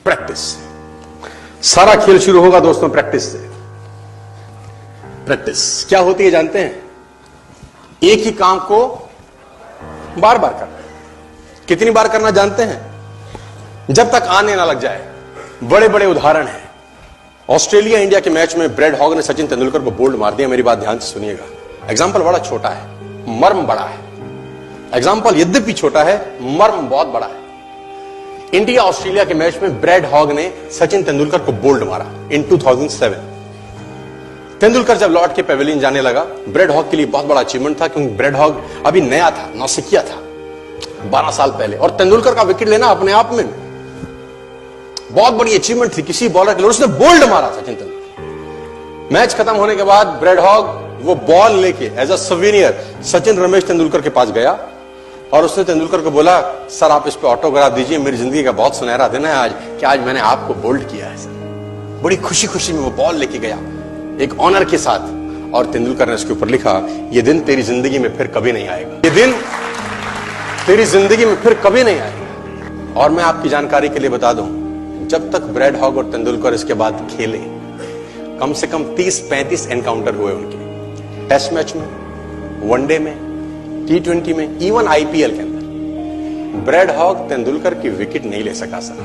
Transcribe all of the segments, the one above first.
Practice. सारा खेल शुरू होगा दोस्तों प्रैक्टिस से। प्रैक्टिस क्या होती है जानते हैं? एक ही काम को बार बार करना। कितनी बार करना जानते हैं? जब तक आने ना लग जाए। बड़े बड़े उदाहरण हैं। ऑस्ट्रेलिया इंडिया के मैच में ब्रैड हॉग ने सचिन तेंदुलकर को बोल्ड मार दिया। मेरी बात ध्यान से सुनिएगा। एग्जाम्पल बड़ा छोटा है, मर्म बड़ा है। एग्जाम्पल यद्यपि छोटा है, मर्म बहुत बड़ा है। इंडिया ऑस्ट्रेलिया के मैच में ब्रैड हॉग ने सचिन तेंदुलकर को बोल्ड मारा इन 2007। तेंदुलकर जब लौट के पेविलियन जाने लगा, ब्रैड हॉग के लिए बहुत बड़ा अचीवमेंट था, क्योंकि ब्रैड हॉग अभी नया था, नौसिखिया था 12 साल पहले, और तेंदुलकर का विकेट लेना अपने आप में बहुत बड़ी अचीवमेंट थी किसी बॉलर के लिए। उसने बोल्ड मारा सचिन तेंदुलकर। मैच खत्म होने के बाद ब्रैड हॉग वो बॉल लेके as a souvenir Sachin Ramesh Tendulkar के पास गया और उसने तेंदुलकर को बोला, सर आप इस पे ऑटोग्राफ दीजिए, मेरी जिंदगी का बहुत सुनहरा दिन है आज कि आज मैंने आपको बोल्ड किया है सर। बड़ी खुशी खुशी में वो बॉल लेके गया एक ऑनर के साथ, और तेंदुलकर ने उसके ऊपर लिखा, ये दिन तेरी जिंदगी में फिर कभी नहीं आएगा, ये दिन तेरी जिंदगी में फिर कभी नहीं आएगा। और मैं आपकी जानकारी के लिए बता दूं, जब तक ब्रैड हॉग और तेंदुलकर इसके बाद खेले, कम से कम 30-35 एनकाउंटर हुए उनके, टेस्ट मैच में, वनडे में, T20 में, इवन आईपीएल के अंदर। ब्रैड हॉग तेंदुलकर की विकेट नहीं ले सका सर।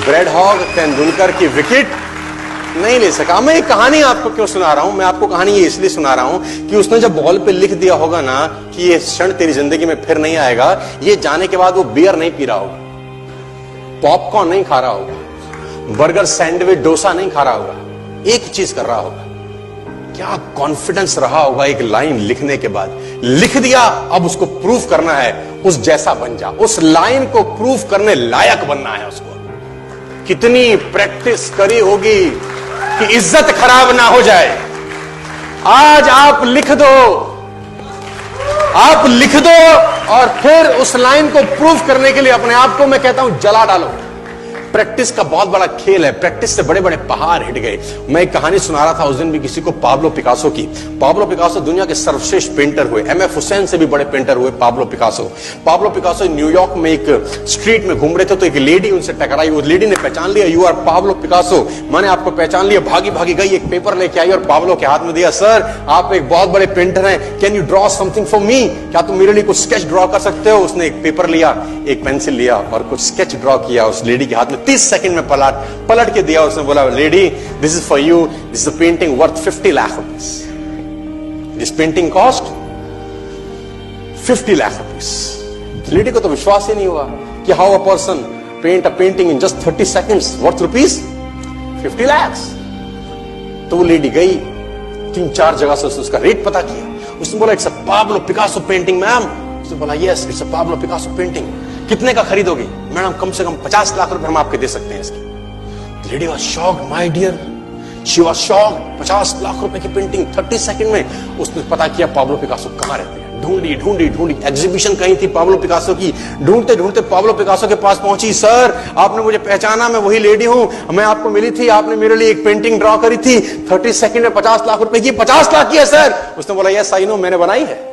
ब्रैड हॉग तेंदुलकर की विकेट नहीं ले सका। मैं ये कहानी आपको क्यों सुना रहा हूं? मैं आपको कहानी ये इसलिए सुना रहा हूं कि उसने जब बॉल पे लिख दिया होगा ना कि ये क्षण तेरी जिंदगी में फिर नहीं आएगा, ये जाने के बाद वो बियर नहीं पी रहा होगा, पॉपकॉर्न नहीं खा रहा होगा, बर्गर, सैंडविच, डोसा नहीं खा रहा होगा, एक चीज कर रहा होगा। क्या कॉन्फिडेंस रहा होगा एक लाइन लिखने के बाद। लिख दिया, अब उसको प्रूफ करना है, उस जैसा बन जा। उस लाइन को प्रूफ करने लायक बनना है उसको। कितनी प्रैक्टिस करी होगी कि इज्जत खराब ना हो जाए। आज आप लिख दो, आप लिख दो, और फिर उस लाइन को प्रूफ करने के लिए अपने आप को मैं कहता हूं जला डालो। प्रैक्टिस का बहुत बड़ा खेल है। प्रैक्टिस से बड़े बड़े पहाड़ हिट गए। मैं एक कहानी सुना रहा था उस दिन भी किसी को, पाब्लो पिकासो की। पाब्लो पिकासो दुनिया के सर्वश्रेष्ठ पेंटर हुए, एमएफ हुसैन से भी बड़े पेंटर हुए Pablo Picasso. Pablo Picasso New York में एक स्ट्रीट में घूम रहे थे, तो एक लेडी उनसे टकराई। उस लेडी ने पहचान लिया, यू आर पाब्लो पिकासो, मैंने आपको पहचान लिया। भागी भागी गई, एक पेपर लेके आई और पाब्लो के हाथ में दिया, सर आप एक बहुत बड़े पेंटर हैं, can you draw something for me? क्या तुम मेरे लिए कुछ स्केच ड्रॉ कर सकते हो? उसने एक पेपर लिया, एक पेंसिल लिया और कुछ स्केच ड्रॉ किया उस लेडी के हाथ में। 30 सेकंड में पलट के दिया। उसने बोला, lady this is for you, this is a painting worth 50 lakh rupees. This painting cost 50 lakh rupees. Lady को तो विश्वास ही नहीं हुआ कि how a person paint a painting in just 30 seconds worth rupees 50 lakh. तो वो लेडी गई, 3-4 जगह से उसका रेट पता किया। उसने बोला, it's a Pablo Picasso painting ma'am. उसने बोला, yes it's a Pablo Picasso painting. कितने का खरीदोगी? मैडम कम से कम 50 लाख रुपए हम आपके दे सकते हैं इसकी। Lady was shocked, my dear, she was shocked. 50 lakh रुपए की पेंटिंग 30 सेकंड में। उसने पता किया पाब्लो पिकासो कहां रहते हैं। ढूंढी ढूंढी ढूंढी, एग्जीबिशन कहीं थी पाब्लो पिकासो की। ढूंढते ढूंढते पाब्लो पिकासो के पास पहुंची। सर आपने मुझे पहचाना, मैं वही लेडी हूं, मैं आपको मिली थी, आपने मेरे लिए एक पेंटिंग ड्रॉ करी थी 30 सेकंड में 50 लाख रुपए की। 50 लाख की है सर? उसने बोला, यस आई नो, मैंने बनाई है।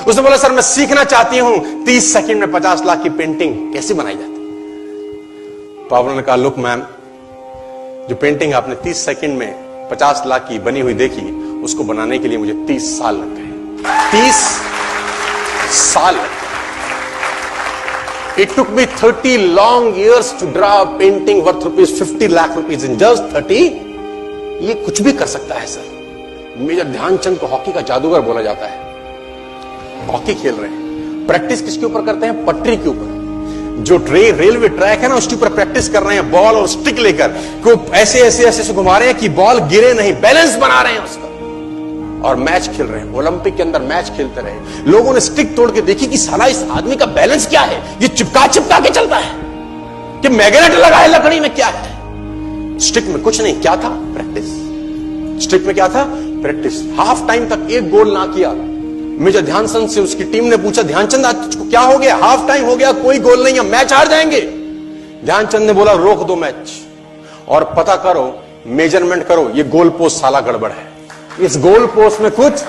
उसने बोला, सर मैं सीखना चाहती हूं 30 सेकंड में 50 लाख की पेंटिंग कैसे बनाई जाती। पाब्लो ने कहा, लुक मैम, जो पेंटिंग आपने 30 सेकंड में 50 लाख की बनी हुई देखी, उसको बनाने के लिए मुझे 30 साल लग गए। 30 साल लग गए। It took me 30 long years to draw a painting worth rupees 50 lakh rupees in just 30। ये कुछ भी कर सकता है सर। मेजर ध्यानचंद को हॉकी का जादूगर बोला जाता है। हॉकी खेल रहे हैं, प्रैक्टिस किसके ऊपर करते हैं? पटरी के ऊपर। जो रेलवे ट्रैक है ना, उसके ऊपर प्रैक्टिस कर रहे हैं, बॉल और स्टिक लेकर को ऐसे ऐसे ऐसे से घुमा रहे हैं कि बॉल गिरे नहीं, बैलेंस बना रहे हैं उसका, और मैच खेल रहे हैं। ओलंपिक के अंदर मैच खेलते रहे। लोगों ने स्टिक तोड़ के देखी कि साला इस आदमी का बैलेंस क्या है, ये चिपका चिपका के चलता है कि मैग्नेट लगा है लकड़ी में, क्या है? स्टिक में कुछ नहीं, क्या था? प्रैक्टिस। स्टिक में क्या था? प्रैक्टिस। हाफ टाइम तक एक गोल ना किया। मेजर ध्यानचंद से उसकी टीम ने पूछा, ध्यानचंद आज तुझको क्या हो गया? हाफ टाइम हो गया, कोई गोल नहीं है, मैच हार जाएंगे। ध्यानचंद ने बोला, रोक दो मैच और पता करो, मेजरमेंट करो, ये गोल पोस्ट साला गड़बड़ है, इस गोल पोस्ट में कुछ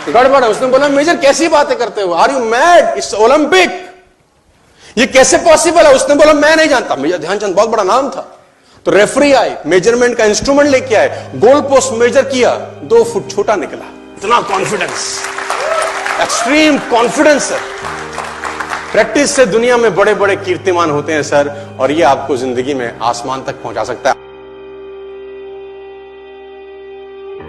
गड़बड़ है। उसने बोला, मेजर कैसी बातें करते हो? Are you mad? It's Olympic, ये कैसे पॉसिबल है? उसने बोला मैं नहीं जानता। मेजर ध्यानचंद बहुत बड़ा नाम था। तो रेफरी आए, मेजरमेंट का इंस्ट्रूमेंट लेके आए, गोल पोस्ट मेजर किया, 2 फुट छोटा निकला। इतना confidence, extreme confidence sir. Practice से दुनिया में बड़े बड़े कीर्तिमान होते हैं सर, और ये आपको जिंदगी में आसमान तक पहुंचा सकता है।